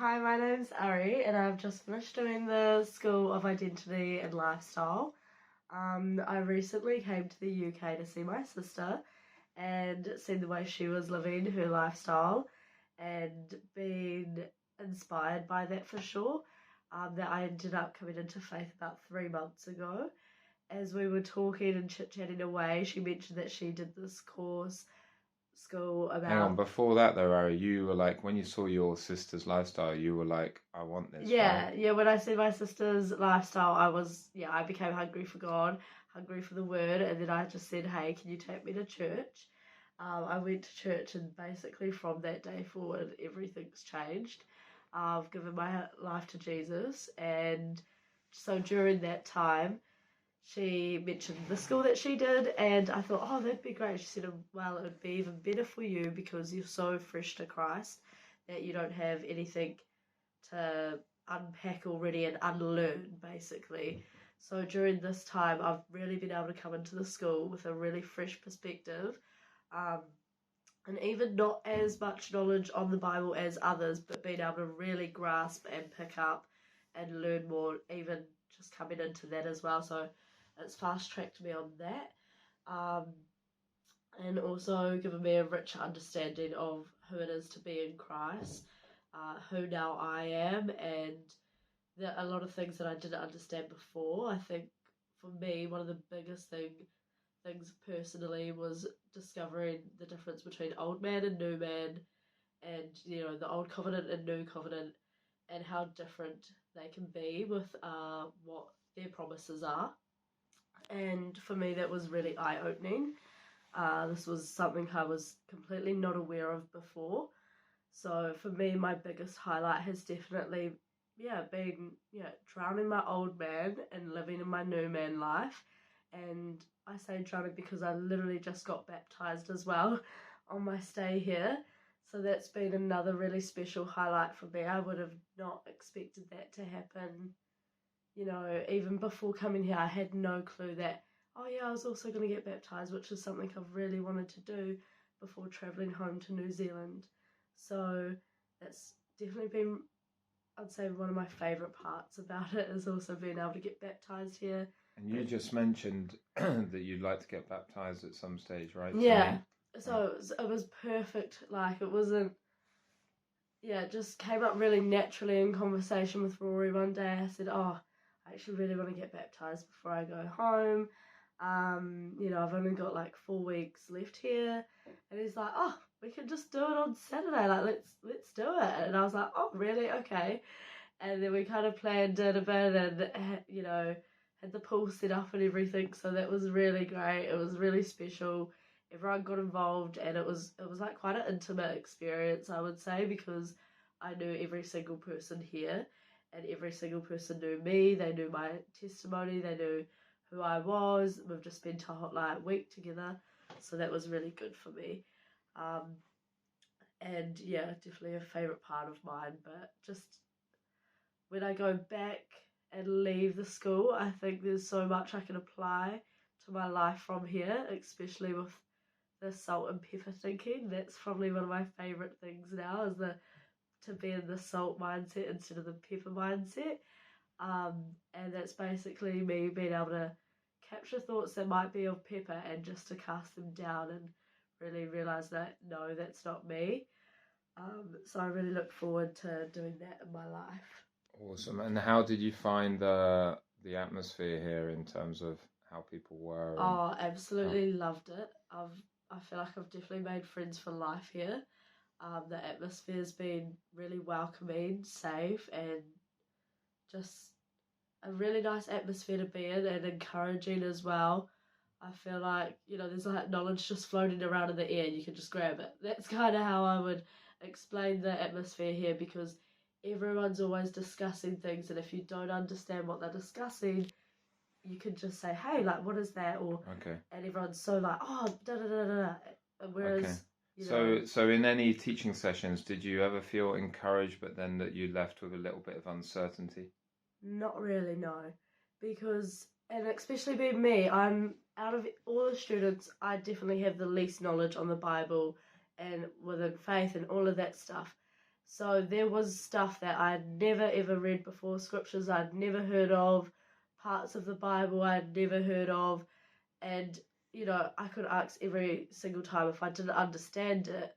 Hi, my name's Ari, and I've just finished doing the School of Identity and Lifestyle. I recently came to the UK to see my sister and see the way she was living her lifestyle and been inspired by that for sure. That I ended up coming into faith about 3 months ago. As we were talking and chit chatting away, she mentioned that she did this course school Hang on, about. before that though, Ari, you were like, when you saw your sister's lifestyle, you were like, I want this, right? Yeah. When I see my sister's lifestyle, I became hungry for God, hungry for the word, and then I just said, hey, can you take me to church? I went to church, and basically from that day forward, everything's changed. I've given my life to Jesus, and so during that time, she mentioned the school that she did, and I thought, oh, that'd be great. She said, well, it would be even better for you because you're so fresh to Christ that you don't have anything to unpack already and unlearn, basically. So during this time, I've really been able to come into the school with a really fresh perspective, um, and even not as much knowledge on the Bible as others, but being able to really grasp and pick up and learn more, even just coming into that as well. So it's fast tracked me on that. Um, and also given me a richer understanding of who it is to be in Christ, who now I am, and a lot of things that I didn't understand before. I think for me, one of the biggest things personally was discovering the difference between old man and new man, and the old covenant and new covenant, and how different they can be with what their promises are. And for me, that was really eye opening. This was something I was completely not aware of before. So for me, my biggest highlight has definitely, been, drowning my old man and living in my new man life. And I say drowning because I literally just got baptized as well on my stay here. So that's been another really special highlight for me. I would have not expected that to happen. Even before coming here, I had no clue that, oh yeah, I was also going to get baptized, which is something I've really wanted to do before traveling home to New Zealand. So that's definitely been, I'd say, one of my favourite parts about it is also being able to get baptized here. And you just mentioned that you'd like to get baptized at some stage, right? Yeah. So it was perfect. Like, it wasn't, it just came up really naturally in conversation with Rory one day. I said, oh, I actually really want to get baptized before I go home. I've only got like 4 weeks left here. And he's like, oh, we can just do it on Saturday. Like, let's do it. And I was like, oh, really? Okay. And then we kind of planned it a bit and, had the pool set up and everything. So that was really great. It was really special. Everyone got involved, and it was like quite an intimate experience, I would say, because I knew every single person here, and every single person knew me. They knew my testimony. They knew who I was. We've just spent a whole week together, so that was really good for me. Um, and yeah, definitely a favorite part of mine. But just when I go back and leave the school, I think there's so much I can apply to my life from here, especially with the salt and pepper thinking. That's probably one of my favourite things now, is to be in the salt mindset instead of the pepper mindset. And that's basically me being able to capture thoughts that might be of pepper and just to cast them down and really realise that no, that's not me. So I really look forward to doing that in my life. Awesome. And how did you find the atmosphere here in terms of how people were and Oh, how? absolutely loved it. I feel like I've definitely made friends for life here. The atmosphere's been really welcoming, safe, and just a really nice atmosphere to be in and encouraging as well. I feel like, there's like knowledge just floating around in the air and you can just grab it. That's kind of how I would explain the atmosphere here, because everyone's always discussing things, and if you don't understand what they're discussing, you can just say, hey, like, what is that? Or, Okay. and everyone's so like, oh, da da da da da. Okay. Whereas, So in any teaching sessions, did you ever feel encouraged, but then that you left with a little bit of uncertainty? not really, no. Because, and especially being me, I'm out of all the students, I definitely have the least knowledge on the Bible and within faith and all of that stuff. So there was stuff that I'd never ever read before, scriptures I'd never heard of, parts of the Bible I'd never heard of, and I could ask every single time if I didn't understand it,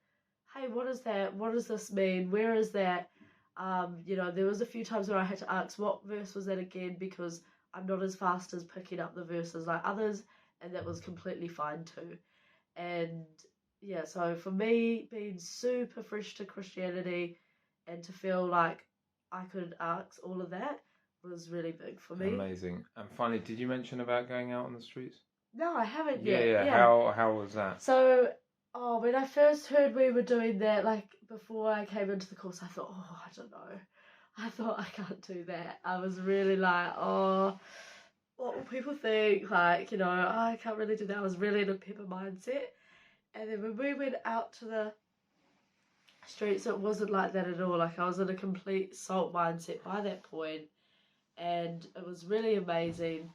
hey, what is that? What does this mean? Where is that? There was a few times where I had to ask what verse was that again, because I'm not as fast as picking up the verses like others, and that was completely fine too. And yeah, so for me, being super fresh to Christianity and to feel like I could ask all of that was really big for me. Amazing. And finally, did you mention about going out on the streets? No, I haven't Yeah, yet. yeah. Yeah. How was that? So, when I first heard we were doing that, like before I came into the course, I thought, oh, I don't know. I thought I can't do that. I was really like, oh, what will people think? Like, I can't really do that. I was really in a pepper mindset. And then when we went out to the streets, it wasn't like that at all. Like, I was in a complete salt mindset by that point, and it was really amazing.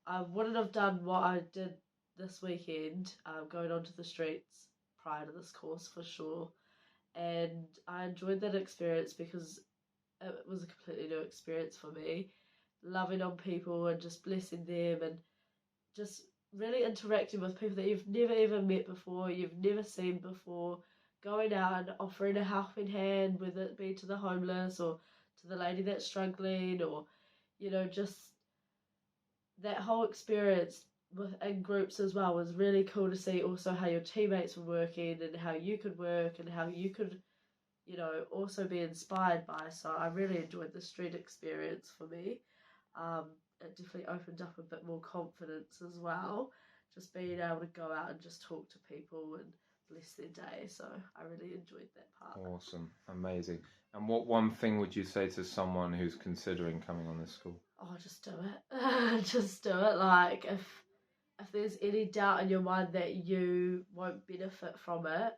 I wouldn't have done what I did this weekend, going onto the streets prior to this course for sure. And I enjoyed that experience because it was a completely new experience for me. Loving on people and just blessing them and just really interacting with people that you've never ever met before, you've never seen before, going out and offering a helping hand, whether it be to the homeless or to the lady that's struggling, or just that whole experience within groups as well was really cool to see. Also how your teammates were working and how you could work and how you could also be inspired by. So I really enjoyed the street experience for me. It definitely opened up a bit more confidence as well, just being able to go out and just talk to people and bless their day. So I really enjoyed that part. Awesome, amazing. And what one thing would you say to someone who's considering coming on this school? Oh, just do it. Just do it. Like if there's any doubt in your mind that you won't benefit from it,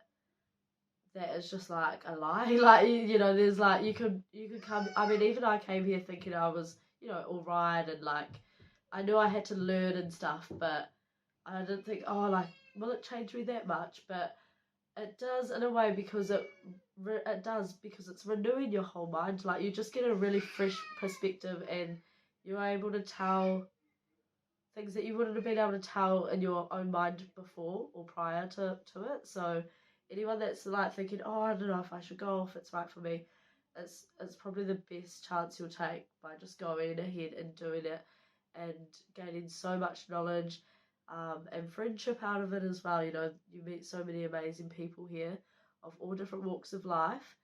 that is just like a lie. Like there's like you could come. I mean, even I came here thinking I was all right, and like I knew I had to learn and stuff, but I didn't think, oh, like, will it change me that much? But it does in a way, because it does, because it's renewing your whole mind. Like you just get a really fresh perspective, and you're able to tell things that you wouldn't have been able to tell in your own mind before or prior to it. So anyone that's like thinking, oh, I don't know if I should go, if it's right for me, it's probably the best chance you'll take by just going ahead and doing it and gaining so much knowledge, and friendship out of it as well. You meet so many amazing people here of all different walks of life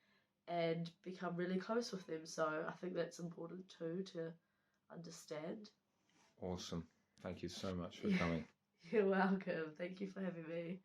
and become really close with them. So I think that's important too to understand. Awesome. Thank you so much for coming. You're welcome. Thank you for having me.